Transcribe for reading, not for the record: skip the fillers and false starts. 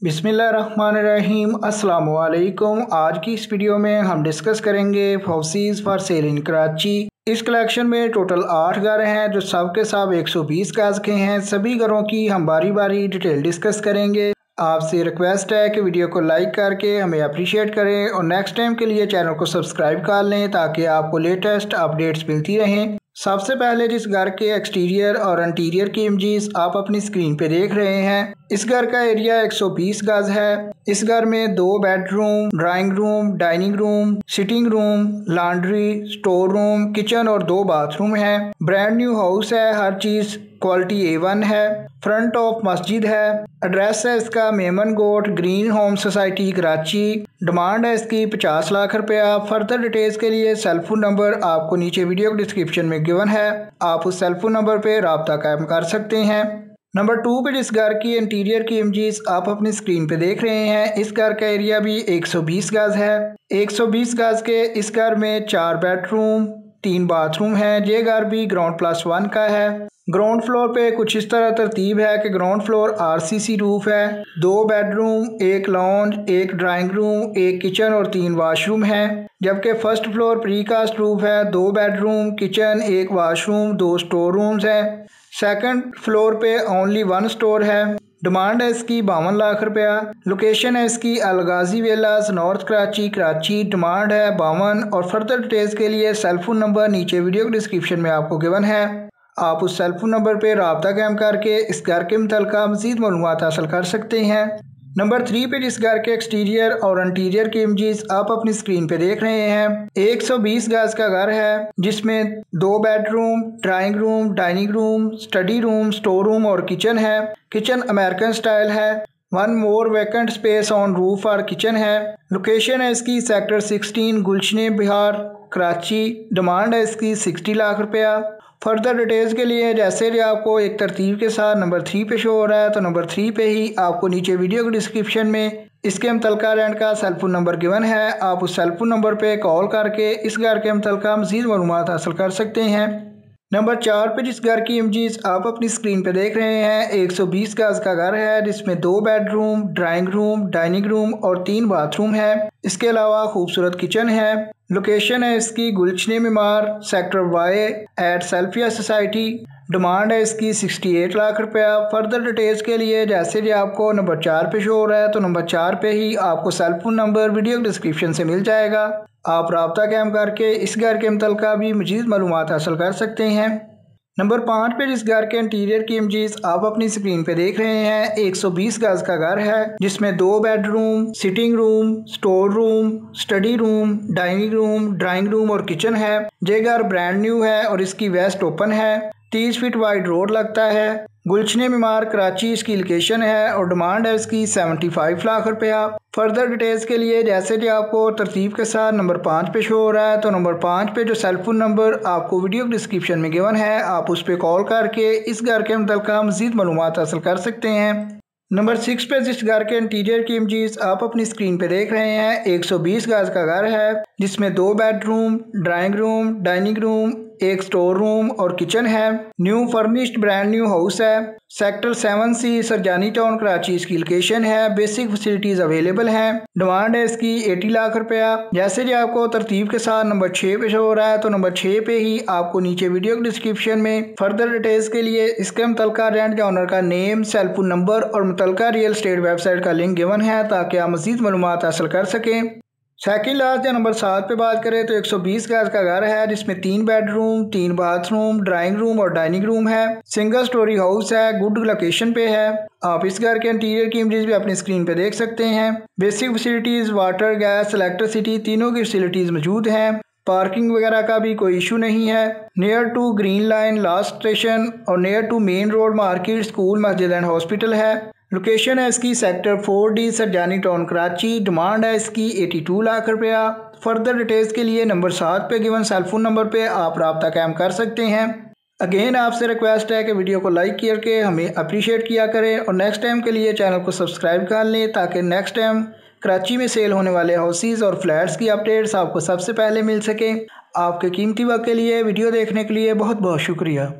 बिस्मिल्लाहिर्रहमानिर्रहीम अस्सलाम वालेकुम। आज की इस वीडियो में हम डिस्कस करेंगे हाउसेस फॉर सेल इन कराची। इस कलेक्शन में टोटल 8 घर हैं जो सब के सब 120 गज के हैं। सभी घरों की हम बारी बारी डिटेल डिस्कस करेंगे। आपसे रिक्वेस्ट है कि वीडियो को लाइक करके हमें अप्रिशिएट करें और नेक्स्ट टाइम के लिए चैनल को सब्सक्राइब कर लें ताकि आपको लेटेस्ट अपडेट्स मिलती रहें। सबसे पहले जिस घर के एक्सटीरियर और इंटीरियर की इमेजेस आप अपनी स्क्रीन पे देख रहे हैं, इस घर का एरिया 120 गज है। इस घर में 2 bedroom, drawing room, dining room, sitting room, laundry, store room, kitchen और 2 बाथरूम है। ब्रांड न्यू हाउस है, हर चीज क्वालिटी A1 है। फ्रंट ऑफ मस्जिद है। एड्रेस है इसका Memon Goth Green Home Society Karachi. Demand है इसकी 50 लाख रुपया। फर्दर डिटेल्स के लिए सेलफोन नंबर आपको नीचे वीडियो के डिस्क्रिप्शन में गिवन है, आप उस सेलफोन नंबर पे राब्ता कायम कर सकते हैं। नंबर 2 पे जिस घर की इंटीरियर की इमेजेस आप अपनी स्क्रीन पे देख रहे हैं, इस घर का एरिया भी 120 गज है। 120 गज के इस घर में 4 बेडरूम 3 बाथरूम है। ये घर भी ग्राउंड+1 का है। ग्राउंड फ्लोर पे कुछ इस तरह तरतीब है कि ग्राउंड फ्लोर RCC रूफ है। 2 bedroom, 1 lounge, 1 drawing room, 1 kitchen और 3 वाशरूम है। जबकि फर्स्ट फ्लोर प्रीकास्ट रूफ है। 2 bedroom, kitchen, 1 washroom, 2 store rooms है। सेकंड फ्लोर पे ओनली 1 स्टोर है। डिमांड है इसकी 52 लाख रुपया। लोकेशन है इसकी अलगाजी विलास, नॉर्थ कराची, कराची। डिमांड है 52 और फर्दर डिटेल्स के लिए सेलफोन नंबर नीचे वीडियो के डिस्क्रिप्शन में आपको गिवन है, आप उस सेलफोन नंबर पर राब्ता कायम करके इस घर के मुतल्लिक़ मज़ीद मालूमात हासिल कर सकते हैं। नंबर 3 पे जिस घर के एक्सटीरियर और इंटीरियर की इमेजेस आप अपनी स्क्रीन पे देख रहे हैं, 120 गज का घर है जिसमें 2 bedroom, drawing room, dining room, study room, store room और किचन है। किचन अमेरिकन स्टाइल है। 1 मोर वैकेंट स्पेस ऑन रूफ और किचन है। लोकेशन है इसकी सेक्टर 16 गुलशन बिहार कराची। डिमांड है इसकी 60 लाख रुपया। फर्दर डिटेल्स के लिए जैसे कि आपको एक तरतीब के साथ नंबर 3 पे शो हो रहा है, तो नंबर 3 पे ही आपको नीचे वीडियो के डिस्क्रिप्शन में इसके मुतल्लिक़ा रेंट का सेलफोन नंबर गिवन है, आप उस सेलफोन नंबर पे कॉल करके इस घर के मुतल्लिक़ा मज़ीद मालूमात हासिल कर सकते हैं। नंबर 4 पे जिस घर की इमेजेस आप अपनी स्क्रीन पे देख रहे हैं, 120 गज का घर है जिसमें 2 bedroom, drawing room, dining room और 3 बाथरूम है। इसके अलावा खूबसूरत किचन है। लोकेशन है इसकी Gulshan Maymar sector Y at सेल्फिया सोसाइटी। डिमांड है इसकी 68 लाख रुपया। फर्दर डिटेल्स के लिए जैसे कि आपको नंबर 4 पे शो हो रहा है, तो नंबर 4 पे ही आपको सेलफोन नंबर वीडियो डिस्क्रिप्शन से मिल जाएगा, आप राब्ता कायम करके इस घर के मुतल्लिक़ा भी मज़ीद मालूमात हासिल कर सकते हैं। नंबर 5 पे जिस घर के इंटीरियर की इमेजेस आप अपनी स्क्रीन पे देख रहे हैं, 120 गज का घर है जिसमें 2 bedroom, sitting room, store room, study room, dining room, drawing room और किचन है। ये घर ब्रांड न्यू है और इसकी वेस्ट ओपन है। 30 फीट वाइड रोड लगता है। गुलशन मीमार कराची इसकी लोकेशन है और डिमांड है इसकी 75 लाख रुपया। फर्दर डिटेल्स के लिए जैसे कि आपको तरतीब के साथ नंबर 5 पे शो हो रहा है, तो नंबर 5 पे जो सेलफोन नंबर आपको वीडियो डिस्क्रिप्शन में गिवन है, आप उस पर कॉल करके इस घर के मुतल्लिक़ा मज़ीद मालूमात हासिल कर सकते हैं। नंबर 6 पे जिस घर के इंटीरियर की इमेजेस आप अपनी स्क्रीन पे देख रहे हैं, 120 गज का घर है जिसमें 2 bedroom, drawing room, dining room, 1 store room और किचन है। New furnished brand new house है। Sector 7C Surjani town Karachi इसकी लोकेशन है। बेसिक फैसिलिटीज अवेलेबल हैं। डिमांड है इसकी 80 लाख रुपया। जैसे कि आपको तरतीब के साथ नंबर 6 पे शो हो रहा है, तो नंबर 6 पे ही आपको नीचे वीडियो के डिस्क्रिप्शन में फर्दर डिटेल्स के लिए इसके मुतल्लिक़ा रेंट का ओनर का नेम, सेलफोन नंबर और मुतल्लिक़ा रियल एस्टेट वेबसाइट का लिंक गिवन है ताकि आप मज़ीद मालूमात हासिल कर सकें। सेकंड लास्ट या नंबर 7 पे बात करें तो 120 गज का घर है जिसमें 3 बेडरूम, 3 बाथरूम, ड्राइंग रूम और डाइनिंग रूम है। सिंगल स्टोरी हाउस है, गुड लोकेशन पे है। आप इस घर के इंटीरियर की इमेजेस भी अपनी स्क्रीन पे देख सकते हैं। Basic facilities water, gas, electricity तीनों की फैसिलिटीज मौजूद हैं। पार्किंग वगैरह का भी कोई इशू नहीं है। Near to green line last station और near to main road market, school, मस्जिद एंड हॉस्पिटल है। लोकेशन है इसकी sector 4D Surjani town Karachi. Demand है इसकी 82 लाख रुपया। फर्दर डिटेल्स के लिए नंबर 7 पे गिवन सेलफोन नंबर पे आप राब्ता कायम कर सकते हैं। अगेन आपसे रिक्वेस्ट है कि वीडियो को लाइक करके हमें अप्रिशिएट किया करें और नेक्स्ट टाइम के लिए चैनल को सब्सक्राइब कर लें ताकि नेक्स्ट टाइम कराची में सेल होने वाले हाउसेज और फ्लैट्स की अपडेट्स आपको सबसे पहले मिल सकें। आपके कीमती वक्त के लिए वीडियो देखने के लिए बहुत बहुत शुक्रिया।